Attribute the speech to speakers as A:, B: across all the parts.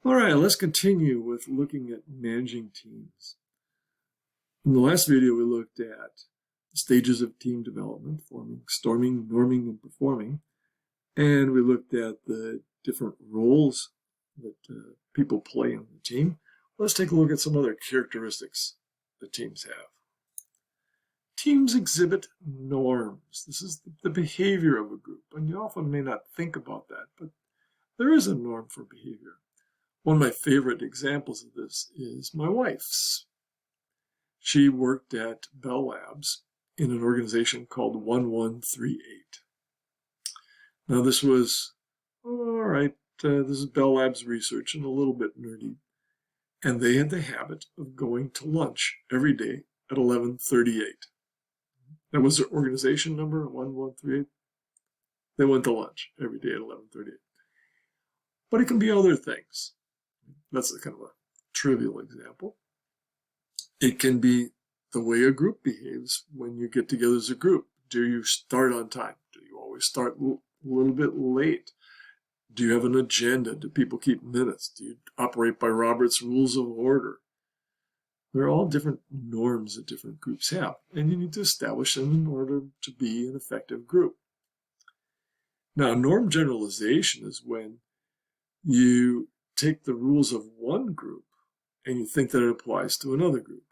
A: All right, let's continue with looking at managing teams. In the last video, we looked at the stages of team development, forming, storming, norming, and performing. And we looked at the different roles that people play on the team. Let's take a look at some other characteristics that teams have. Teams exhibit norms. This is the behavior of a group, and you often may not think about that, but there is a norm for behavior. One of my favorite examples of this is my wife's. She worked at Bell Labs in an organization called 1138. Now this was, this is Bell Labs research and a little bit nerdy. And they had the habit of going to lunch every day at 11:38. That was their organization number, 1138. They went to lunch every day at 11:38. But it can be other things. That's a kind of a trivial example. It can be the way a group behaves when you get together as a group. Do you start on time? Do you always start a little bit late? Do you have an agenda? Do people keep minutes? Do you operate by Robert's Rules of Order? They're all different norms that different groups have, and you need to establish them in order to be an effective group. Now, norm generalization is when you take the rules of one group and you think that it applies to another group.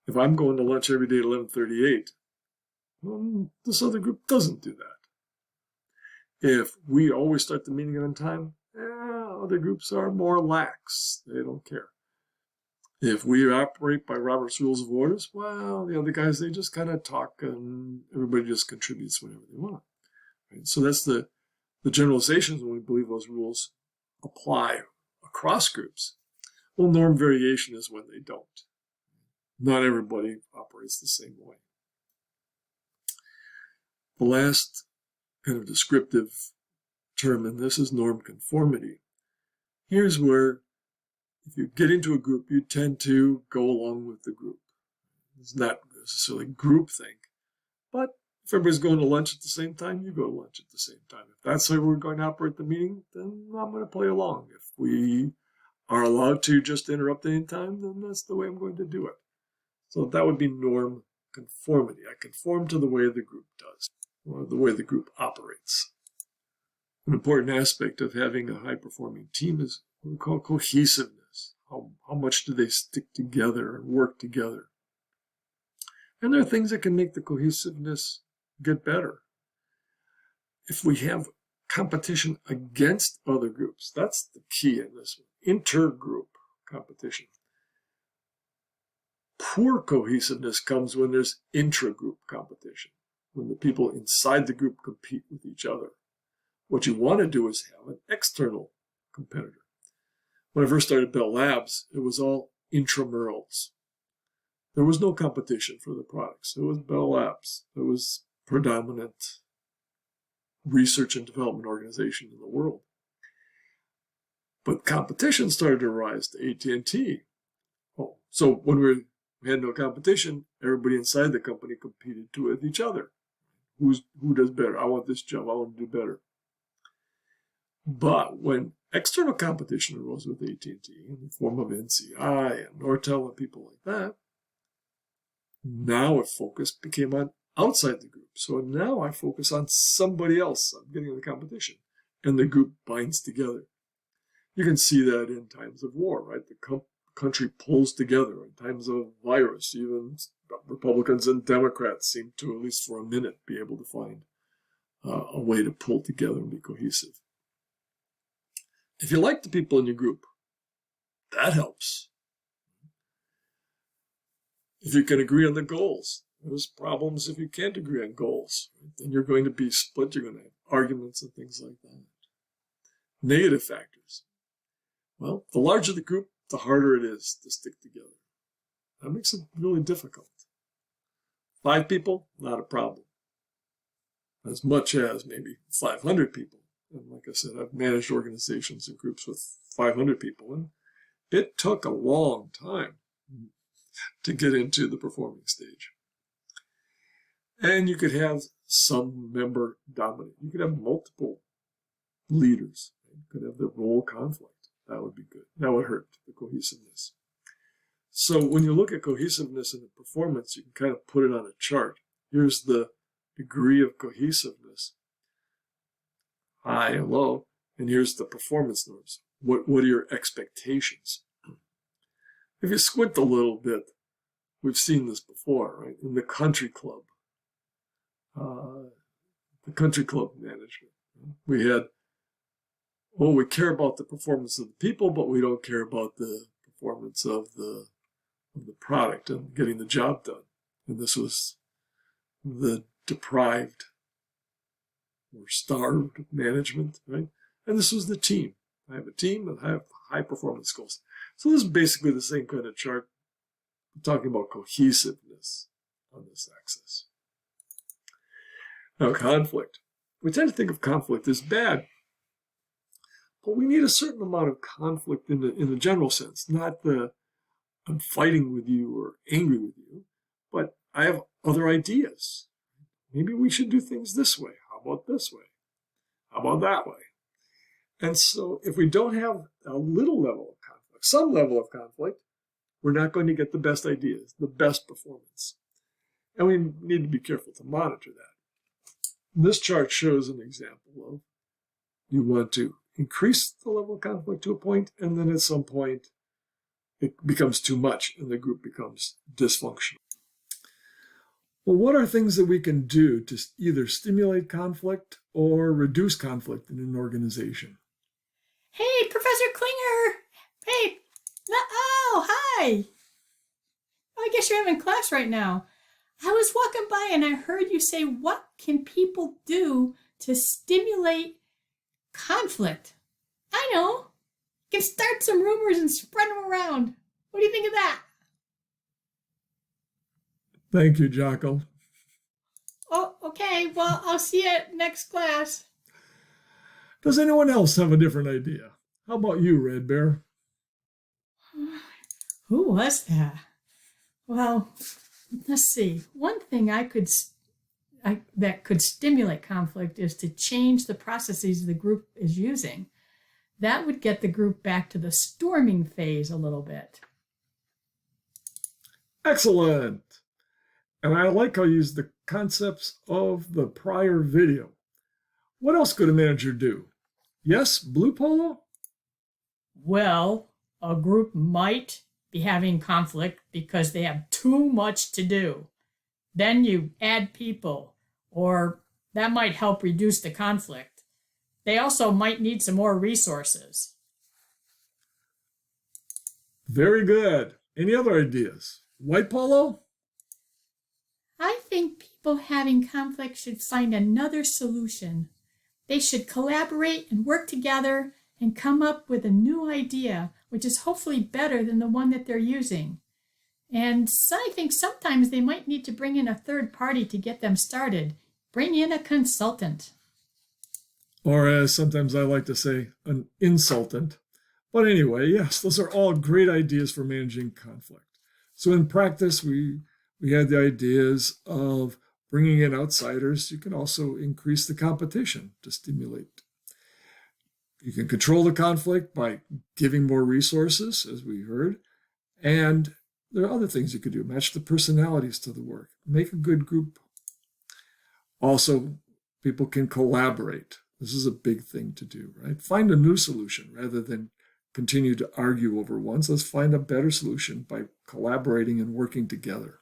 A: If I'm going to lunch every day at 11:38, this other group doesn't do that. If we always start the meeting on time, other groups are more lax. They don't care. If we operate by Robert's Rules of Orders, well, the other guys, they just kind of talk and everybody just contributes whenever they want. Right? So that's the generalizations when we believe those rules apply across groups. Well, norm variation is when they don't. Not everybody operates the same way. The last kind of descriptive term in this is norm conformity. Here's where if you get into a group, you tend to go along with the group. It's not necessarily groupthink, but if everybody's going to lunch at the same time, you go to lunch at the same time. If that's how we're going to operate the meeting, then I'm going to play along. If we are allowed to just interrupt any time, then that's the way I'm going to do it. So that would be norm conformity. I conform to the way the group does, or the way the group operates. An important aspect of having a high-performing team is what we call cohesiveness. How much do they stick together and work together? And there are things that can make the cohesiveness get better. If we have competition against other groups, that's the key in this one. Intergroup competition. Poor cohesiveness comes when there's intragroup competition, when the people inside the group compete with each other. What you want to do is have an external competitor. When I first started Bell Labs, it was all intramurals. There was no competition for the products. It was Bell Labs. It was predominant research and development organization in the world. But competition started to rise to AT&T. So when we had no competition, everybody inside the company competed with each other. Who does better? I want this job. I want to do better. But when external competition arose with AT&T in the form of NCI and Nortel and people like that, now a focus became on outside the group. So now I focus on somebody else. I'm getting the competition. And the group binds together. You can see that in times of war, right? The country pulls together. In times of virus, even Republicans and Democrats seem to, at least for a minute, be able to find a way to pull together and be cohesive. If you like the people in your group, that helps. If you can agree on the goals, there's problems if you can't agree on goals. Right? Then you're going to be split. You're going to have arguments and things like that. Negative factors. Well, the larger the group, the harder it is to stick together. That makes it really difficult. 5 people, not a problem. As much as maybe 500 people. And like I said, I've managed organizations and groups with 500 people, and it took a long time to get into the performing stage. And you could have some member dominate. You could have multiple leaders. You could have the role conflict. that would be good. That would hurt the cohesiveness. So when you look at cohesiveness and the performance, you can kind of put it on a chart. Here's the degree of cohesiveness, high and low, and here's the performance norms. What are your expectations? If you squint a little bit, we've seen this before, right? In the country club management. We had, we care about the performance of the people, but we don't care about the performance of the product and getting the job done. And this was the deprived or starved management, right? And this was the team. I have a team and I have high performance goals. So this is basically the same kind of chart. We're talking about cohesiveness on this axis. Now, conflict. We tend to think of conflict as bad, but we need a certain amount of conflict in the general sense, not the I'm fighting with you or angry with you, but I have other ideas. Maybe we should do things this way. How about this way? How about that way? And so if we don't have a little level of conflict, some level of conflict, we're not going to get the best ideas, the best performance. And we need to be careful to monitor that. This chart shows an example of you want to increase the level of conflict to a point, and then at some point it becomes too much and the group becomes dysfunctional. Well, what are things that we can do to either stimulate conflict or reduce conflict in an organization?
B: Hey, Professor Klinger! Hey, oh, hi! Oh, I guess you're having class right now. I was walking by and I heard you say, what can people do to stimulate conflict? I know. You can start some rumors and spread them around. What do you think of that?
A: Thank you, Jocko.
B: Oh, okay. Well, I'll see you at next class.
A: Does anyone else have a different idea? How about you, Red Bear?
B: Who was that? Well, let's see. One thing that could stimulate conflict is to change the processes the group is using. That would get the group back to the storming phase a little bit.
A: Excellent. And I like how you use the concepts of the prior video. What else could a manager do? Yes, Blue Polo?
B: Well, a group might be having conflict because they have too much to do. Then you add people, or that might help reduce the conflict. They also might need some more resources.
A: Very good. Any other ideas? White Polo?
B: I think people having conflict should find another solution. They should collaborate and work together and come up with a new idea, which is hopefully better than the one that they're using. And so I think sometimes they might need to bring in a third party to get them started. Bring in a consultant.
A: Or as sometimes I like to say, an insultant. But anyway, yes, those are all great ideas for managing conflict. So in practice, we had the ideas of bringing in outsiders. You can also increase the competition to stimulate. You can control the conflict by giving more resources, as we heard. And there are other things you could do. Match the personalities to the work. Make a good group. Also, people can collaborate. This is a big thing to do, right? Find a new solution rather than continue to argue over one. So let's find a better solution by collaborating and working together.